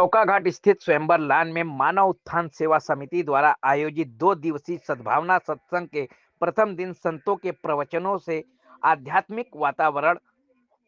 चौकाघाट स्थित स्वयंवर लान में मानव उत्थान सेवा समिति द्वारा आयोजित 2 दिवसीय सद्भावना सत्संग के प्रथम दिन संतों के प्रवचनों से आध्यात्मिक वातावरण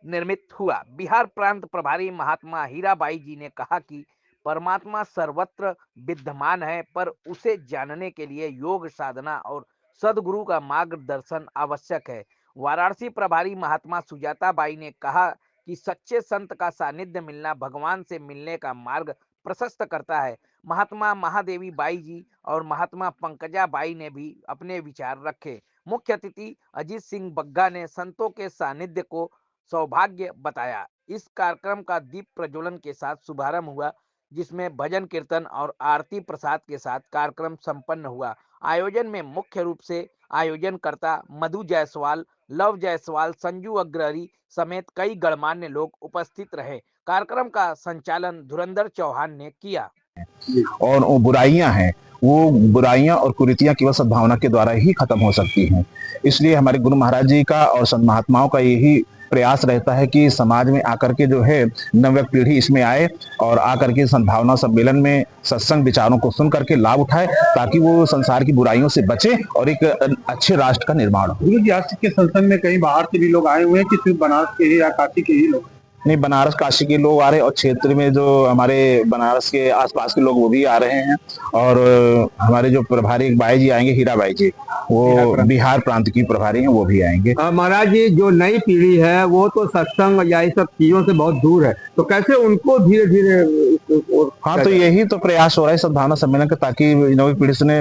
निर्मित हुआ। बिहार प्रांत प्रभारी महात्मा हीराबाई जी ने कहा कि परमात्मा सर्वत्र विद्यमान है, पर उसे जानने के लिए योग साधना और सदगुरु का मार्गदर्शन आवश्यक है। वाराणसी प्रभारी महात्मा सुजाता बाई ने कहा कि सच्चे संत का सानिध्य मिलना भगवान से मिलने का मार्ग प्रशस्त करता है। महात्मा महादेवी बाई जी और महात्मा पंकजा बाई ने भी अपने विचार रखे। मुख्य अतिथि अजीत सिंह बग्गा ने संतों के सानिध्य को सौभाग्य बताया। इस कार्यक्रम का दीप प्रज्वलन के साथ शुभारंभ हुआ, जिसमें भजन कीर्तन और आरती प्रसाद के साथ कार्यक्रम संपन्न हुआ। आयोजन में मुख्य रूप से आयोजनकर्ता मधु जायसवाल, लव जायसवाल, संजू अग्रहरी समेत कई गणमान्य लोग उपस्थित रहे। कार्यक्रम का संचालन धुरंधर चौहान ने किया। और वो बुराइयां हैं, वो बुराइयां और कुरीतियां केवल सद्भावना के द्वारा ही खत्म हो सकती हैं। इसलिए हमारे गुरु महाराज जी का और संत महात्माओं का यही प्रयास रहता है कि समाज में आकर के जो है नव पीढ़ी इसमें आए और आकर के सद्भावना सम्मेलन में सत्संग विचारों को सुन करके लाभ उठाए, ताकि वो संसार की बुराइयों से बचे और एक अच्छे राष्ट्र का निर्माण हो। गुरु जी, आज के सत्संग में कई बाहर से भी लोग आए हुए हैं कि सिर्फ बनारस के ही या काशी के ही लोग? नहीं, बनारस काशी के लोग आ रहे हैं और क्षेत्र में जो हमारे बनारस के आसपास के लोग वो भी आ रहे हैं। और हमारे जो प्रभारी बाई जी आएंगे, हीराबाई जी, वो बिहार प्रांत की प्रभारी हैं, वो भी आएंगे। महाराज जी, जो नई पीढ़ी है वो तो सत्संग या ये सब चीजों से बहुत दूर है, तो कैसे उनको धीरे धीरे? हाँ, तो यही तो प्रयास हो रहा है सद्भावना सम्मेलन का, ताकि नई पीढ़ी से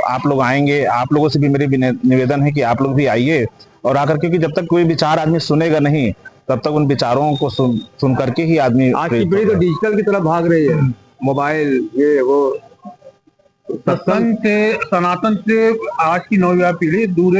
आप लोग आएंगे। आप लोगों से भी मेरी निवेदन है कि आप लोग भी आइए और आकर, क्योंकि जब तक कोई विचार आदमी सुनेगा नहीं, तब तक उन विचारों को सुन करके ही आदमी। आज की पीढ़ी तो डिजिटल की तरफ भाग रही है, मोबाइल ये वो। सत्संग से, सनातन से आज की नौजवान पीढ़ी दूर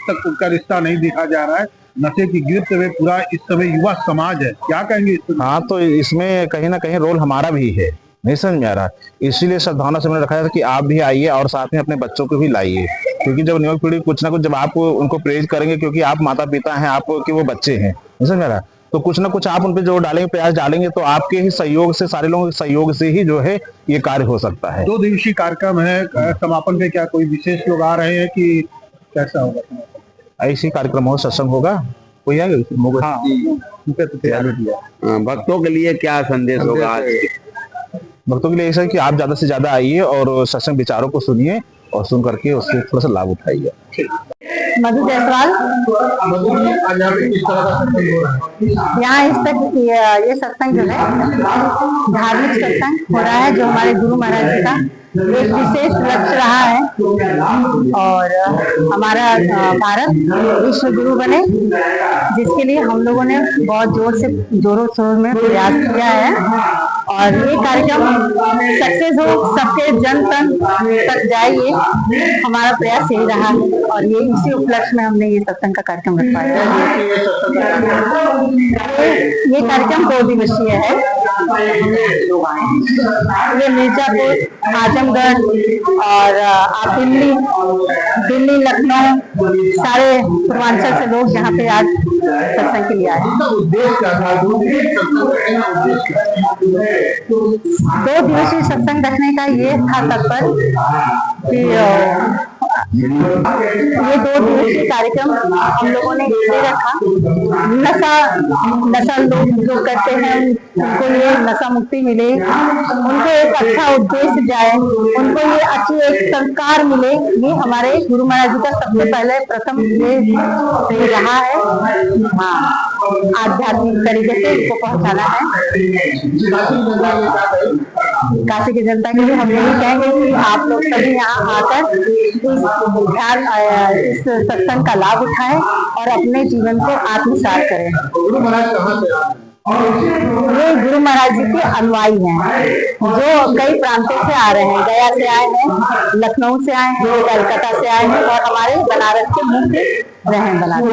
तक उनका रिश्ता नहीं देखा जा रहा है। नशे की गिरफ्त में पूरा इस समय युवा समाज है, क्या कहेंगे इसमें? हाँ, तो इसमें कहीं ना कहीं रोल हमारा भी है, नहीं समझ में आ रहा। इसीलिए सद्भावना सम्मेलन रखा है कि आप भी आइए और साथ में अपने बच्चों को भी लाइए, क्योंकि जब नई पीढ़ी कुछ ना कुछ, जब आप उनको प्रेरित करेंगे, क्योंकि आप माता पिता हैं, आपके वो बच्चे हैं, नहीं समझ में आ रहा, तो कुछ ना कुछ आप उन पे जो डालेंगे, प्रयास डालेंगे, तो आपके ही सहयोग से, सारे लोगों के सहयोग से ही जो है ये कार्य हो सकता है। 2 दिवसीय कार्यक्रम है, समापन पे क्या कोई विशेष लोग आ रहे हैं कि कैसा होगा? ऐसी कार्यक्रम हो, सत्संग होगा, कोई आएगा? भक्तों के लिए क्या संदेश होगा आज? भक्तों के लिए ऐसा है कि आप ज्यादा से ज्यादा आइए और सत्संग विचारों को सुनिए और सुन करके उससे थोड़ा सा लाभ उठाइए। मधु जायसवाल। यहाँ इस तक ये सत्संग जो है धार्मिक सत्संग हो रहा है, जो हमारे गुरु महाराज जी का एक विशेष लक्ष्य रहा है। और हमारा भारत विश्व गुरु बने, जिसके लिए हम लोगों ने बहुत जोरों शोर में प्रयास किया है। और ये कार्यक्रम सक्सेस हो, सबके जन तन तक जाए, ये हमारा प्रयास यही रहा है। और ये इसी उपलक्ष्य में हमने ये सत्संग का कार्यक्रम रखवाया। ये कार्यक्रम 2 दिवसीय है। ये मिर्जापुर, आजमगढ़ और दिल्ली, लखनऊ, सारे पूर्वांचल से लोग यहाँ पे आज सत्संग के लिए आए। 2 दिवसीय सत्संग रखने का ये था तात्पर्य कि ये 2 दिवसीय कार्यक्रम हम लोगों ने इसलिए रखा, नशा लोग जो करते हैं उनको ये नशा मुक्ति मिले, उनको एक अच्छा उद्देश्य जाए, उनको ये अच्छी एक संस्कार मिले। ये हमारे गुरु महाराज जी का सबसे पहले प्रथम ये रहा है। हाँ, आध्यात्मिक तरीके से इसको पहुंचाना है। काशी की जनता के लिए हम यही कहेंगे कि आप लोग सभी यहाँ आकर इस सत्संग का लाभ उठाएं और अपने जीवन को आत्मसात करें। गुरु महाराज कहाँ से आए? ये गुरु महाराज जी के अनुयायी हैं, जो कई प्रांतों से आ रहे हैं। गया से आए हैं, लखनऊ से आए हैं, कलकत्ता से आए हैं और हमारे बनारस के मुख्य रहे हैं बनारस।